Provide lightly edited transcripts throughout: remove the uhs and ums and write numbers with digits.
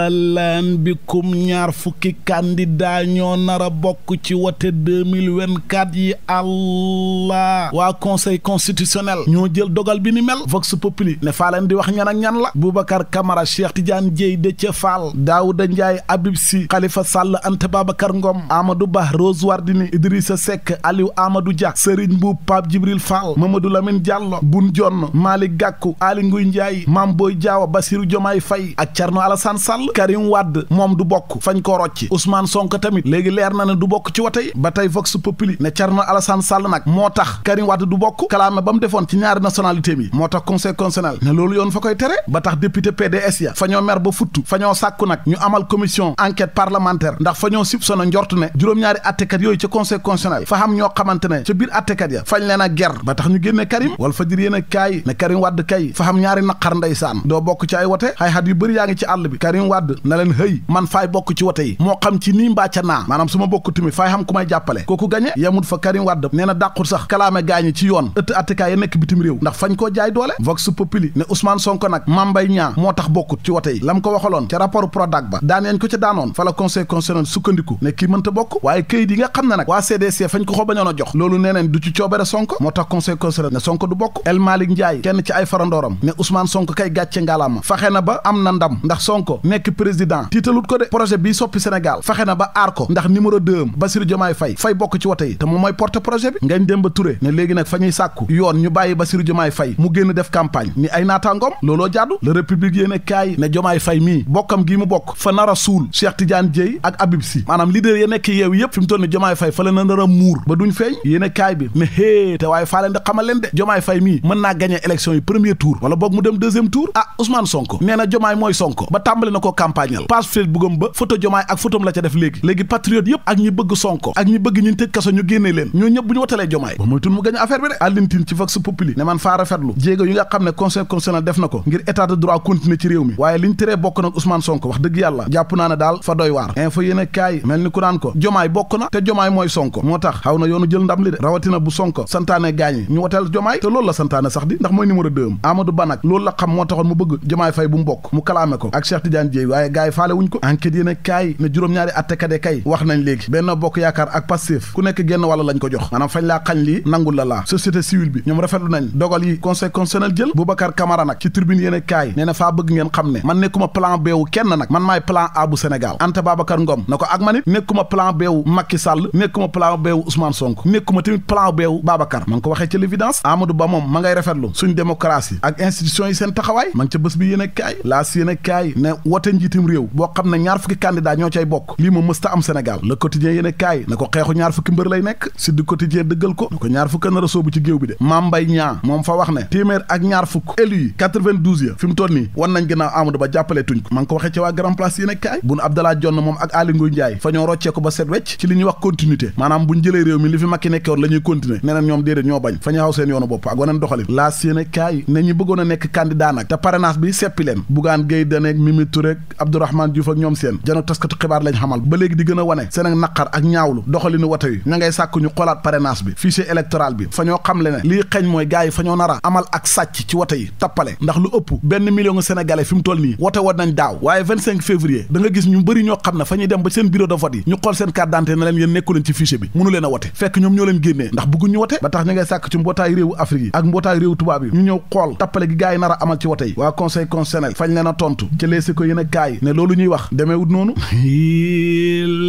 lan bikum ñaar fukki candidat ñoo nara bokk ci wote 2024 yi allah waa conseil constitutionnel ñoo jël dogal bi ni mel vox populi ne faa leen di wax ñan ak ñan la Boubacar Camara Cheikh Tidiane Dièye Déthié Fall Daouda Ndiaye Habib Sy Khalifa Sall Anta Babacar Ngom Amadou Ba Rose Wardini Idrissa Seck Aliou Amadou Dia Serigne Mboup Pape Djibril Fall Mamadou Lamine Diallo Boun Dionne Malick Gakou Aly Ngouille Ndiaye Mame Boye Diao Bassirou Diomaye Faye ak Thierno Alassane Sall Karim Wade moom du bokk fañ ko rocci Ousmane Sonko tamit léegi leer na ne du bokk ci wote yi ba tey Vox Populi ne Thierno Alassane Sall nag moo tax Karim Wade du bokk kalaame ba mu defoon ci ñaari nationalité mi moo tax conseil constitutionnel ne loolu yoon fa koy tere ba tax député PDS ya fa ñoo mer ba futtu fa ñoo sàkku nag ñu amal commission enquête parlementaire ndax fa ñoo sib sono njort ne juróom-ñaari attekat yooyu ca conseil constitutionnel fa xam ñoo xamante ne ca biir attekat ya fañ leen a ger ba tax ñu génne Karim wal fa jir yéen a kaay ne Karim Wade kay fa xam ñaari naqar ndeysaan doo bokk ci ay wote xay xat yu bëri yaa ngi ci àll bi Karim Wade na leen hëy man faay bokk ci wote yi moo xam ci nii mbaa ca naa maanaam su ma bokk tamit faay xam ku may jàppale kooku gañe yemut fa Karim Wade nee na dàqul sax kalaame gaañi ci yoon ëtt attekaay ya nekk bitim réew ndax fañ koo jaay doole Vox Populi ne Ousmane Sonko nag Mame Mbaye Niang moo tax bokkut ci wote yi lam ko waxaloon ca rapport Prodac ba daan yañ ko ca daanoon fa la conseil constitutionnel sukkandiku ne kii mënta bokk waaye këyit yi nga xam ne nag waa CDC fañ ko bañoon a jox loolu nee neen du ci coobere Sonko moo tax conseil constitutionnel ne Sonko du bokk El Malick Ndiaye kenn ci ay farandooram ne Ousmane Sonko kay gàcce ngalaama faxe na ba am na ndam ndax Sonko nekk président tiitalut ko de projet bii soppi Sénégal faxe na ba aar ko ndax numéro 2 Bassirou Diomaye Faye fay bokk ci wote yi te moom mooy porte projet bi Ngagne Demba Touré ne léegi nag fa ñuy sàkku yoon ñu bàyyi Bassirou Diomaye Faye mu génn def campagne ni ay naataangoom looloo jaadu le république yéene kaay ne Diomaye Faye mii bokkam gi mu bokk fa nar a suul Cheikh Tidiane Dièye ak Habib Sy maanaam leader ya nekk yeewu yëpp fi mu toll ni Diomaye Faye fa la na nar a muur ba duñ feeñ yéene kaay bi ne hée te waaye faa leen di xamal leen de Diomaye Faye mii mën naa gagné élection yi premier tour wala boog mu dem deuxième tour Ousmane Sonko nee na Diomaye mooy Sonko ba tàmbali na koo campagnal page Facebookam ba photo Diomaye ak photom la ca def léegi patriote yëpp ak ñi bëgg Sonko ak ñi bëgg ñu tëj kaso ñu génnee leen ñoo ñëpp bu ñu wotalee Diomaye ba moytul mu gañ affaire bi de àllintin ci Vox Populi ne man faa rafetlu jéego yi nga xam ne conseil constitutionnel def na ko ngir état de droit continuer ci réew mi waaye liñ teree bokk nag Ousmane Sonko wax dëgg yàlla jàpp naa ne daal fa doy waar info yéene kaay mel ni ku naan ko Diomaye bokk na te Diomaye mooy Sonko moo tax xaw na yoonu jël ndam li de rawatina bu Sonko santaane gaañi ñu woteel Diomaye te loolu la santaane sax di ndax mooy numéro 2 Amadou Ba nag loolu la xam moo taxoon mu bëgg Diomaye Faye bu mu bokk mu kalaame ko ak Cheikh Tidiane Dièye waaye gars yi faale wuñ ko enquête yéene kaay ne juróom-ñaari attekade kay wax nañ léegi Benno Bokk Yaakaar ak Pastef ku nekk génn wàlla lañ ko jox maanaam fañ laa xañ lii nangul la laa société civile bi ñoom rafetlu nañ dogal yi conseil constitutionnel jël Boubacar Camara nag ci tribune yéene kaay nee na faa bëgg ngeen xam ne man nekkuma plan B wu kenn nag man maay plan A bu Sénégal Anta Babacar Ngom na ko ak man it nekkuma plan B wu Macky Sall nekkuma plan B wu Ousmane Sonko nekkuma tamit plan B wu Babacar ma ngi ko waxee ci l'évidence Amadou Ba moom ma ngay rafetlu suñ démocratie ak institution yi seen taxawaay ma ngi ca bés bi yéene kaay laas yéene kaay ne wote njiitum réew boo xam ne ñaar fukki candidat ñoo cay bokk lii moom mësta am Sénégal le quotidien yéene kaay na ko xeexu ñaar fukki mbër lay nekk Sud Quotidien dëggal ko na ko ñaar fukk nar a soobu ci géew bi de Mame Mbaye Niang moom fa wax ne téeméer ak ñaar fukk élu yi 92 ya fi mu toll nii wan nañ ginnaaw Amadou Ba jàppale tuñ ko ma ngi ko waxee ci waa Grand Place yéene kaay Boun Abdallah Dionne moom ak Aly Ngouille Ndiaye fa ñoo roccee ko ba set wecc ci li ñuy wax continuité maanaam buñ jëlee réew mi li fi Macky nekkoon la ñuy continuer nee na ñoom déedéet ñoo bañ fa ñu xaw seen yoonu bopp ak waneen doxalin laas yéene kaay ne ñi bëggoon a nekk candidat nag te parrainage bi seppi leen Bougane Gueye Dany ak Mimi Touré ak Abdourahmane Diouf ak ñoom seen jano taskatu xibaar lañ xamal ba léegi di gën a wane seen ak naqar ak ñaawlu doxalinu wote yi ña ngay sàkk ñu xoolaat parrainage bi fichier électoral bi fa ñoo xam le ne lii xeeñ mooy gars yi fa ñoo nar a amal ak sàcc ci wote yi tappale ndax lu ëpp 1 million sénégalais fi mu toll nii wote woon nañ daaw waaye 25 février da nga gis ñu bëri ñoo xam ne fa ñuy dem ba seen bureau de vote yi ñu xool seen carte d'identité ne leen yéen nekku leen ci fichier bi mënu leen a wote fekk ñoom ñoo leen génnee ndax bëgguñ ñu wote ba tax ña ngay sàkk ci mbootaay réewu Afrique yi ak mbootaay réewu tubaab yi ñu ñëw xool tappale gi gars yi nar a amal ci wote yi waa conseil constitutionnel fañ leen a tontu ca leesi ko yéen a kaay ne loolu ñuy wax demeewut noonu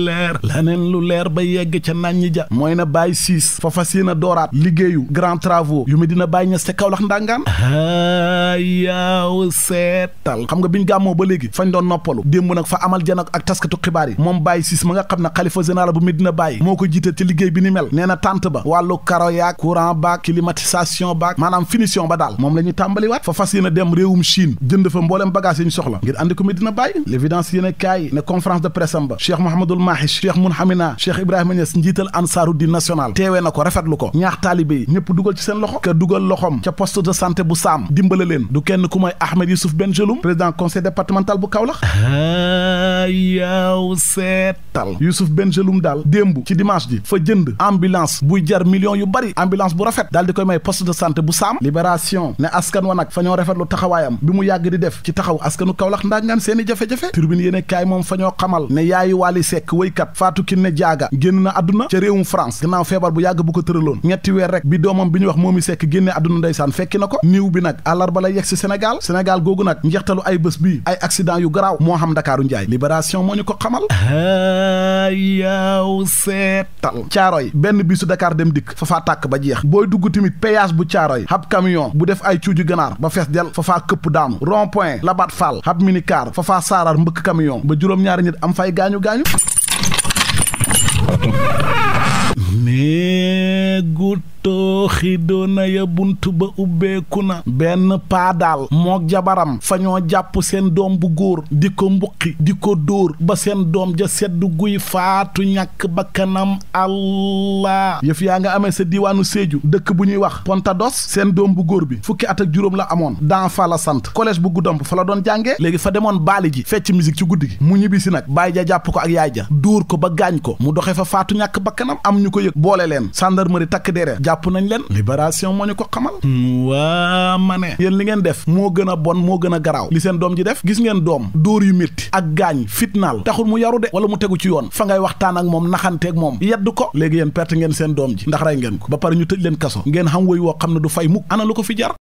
leer laneen lu leer ba yegg ca nañ ñi ja mooy na Baye Ciss fa fas yéen a dooraat liggéeyu grand travaux yu Medina Baye Niass ca Kaolack ndangaan yaaw seetal xam nga biñ gàmmoo ba léegi fañ doon noppalu démb nag fa amal janok ak taskatu xibaar yi moom Baye Ciss ma nga xam ne xalifa général bu Medina Baye moo ko jiite ci liggéey bi ni mel nee na tànt ba wàllu karo yaak courant baak climatisation baak maanaam finition ba daal moom la ñuy tàmbaliwaat fa fas yéen a dem réewum Chine jënd fa mboolem bagage yi ñu soxla ngir andi ko Medina Baye l'évidence yéen a kaay ne conférence de presse am ba Cheikh Mouhamadoul Mahi Cheikh Mounhamina Cheikh Ibrahima Niass njiital Ansaarud-Din national teewee na ko rafetlu ko ñaax taalibe yi ñëpp dugal ci seen loxo ka dugal loxom ca poste de santé bu Saam dimbale leen du kenn ku may Ahmed Youssouf Bengeloum président conseil départemental bu Kaolack yaaw seetal Youssouf Bengeloum daal démb ci dimanche ji fa jënd ambulance buy jar millions yu bari ambulance bu rafet daal di koy may poste de santé bu Saam libération ne askan wa nag fa ñoo rafetlu taxawaayam bi mu yàgg di def ci taxaw askanu Kaolack ndax ngaan seeni jafe-jafe turbine yéene kaay moom fa ñoo xamal ne yaayu Wally Seck wëykat Fatou Kiné Diaga génn na àdduna ca réewum France gannaaw feebar bu yàgg bu ko tëraloon ñetti weer rek bi doomam bi ñu wax Momy Seck génne àdduna ndeysaan fekki na ko niiw bi nag àllarba lay yegg si Sénégal googu nag njeextalu ay bés bii ay accident yu garaaw moo xam Ndakaaru njaay libération moo ñu ko xamal yaaw seetal Caaroy benn bisu Dakar dem dikk fa faa tàkk ba jeex booy dugg tamit péage bu Caaroy hab camion bu def ay cuuju ganaar ba fees del fa faa këpp daanu rond point Labat Fall hab minicar fa faa saaraar mbëkk camion ba juróom-ñaari nit am fay gaañu-gaañu néegu tooxi doona ya bunt ba ubbeeku na benn paadaal mook jabaram fa ñoo jàpp seen doom bu góor di ko mbuqi di ko dóor ba seen doom ja seddu guy faatu ñàkk bakkanam allah yëf yaa nga amee sa diiwaanu Sédhiou dëkk bu ñuy wax Pontados seen doom bu góor bi fukki at ak juróom la amoon dans fa la sant collège bu Goudomp fa la doon jàngee léegi fa demoon baali ji fecc musique ci guddi gi mu ñibbi si nag baay ja jàpp ko ak yaay ja dóor ko ba gaañ ko mu doxee fa faatu ñàkk bakkanam am ñu ko yëg boole leen gendarmerie takk dere jàpp nañ leen libération moo ñu ko xamal waa ma ne yéen li ngeen def moo gën a bon moo gën a garaaw li seen doom ji def gis ngeen doom dóor yu métti ak gaañ fitnaal taxul mu yaru de wala mu tegu ci yoon fa ngay waxtaan ak moom naxanteeg moom yedd ko léegi yéen perte ngeen seen doom ji ndax rey ngeen ko ba pare ñu tëj leen kaso ngeen xam woy woo xam ne du fay mukk ana lu ko fi jar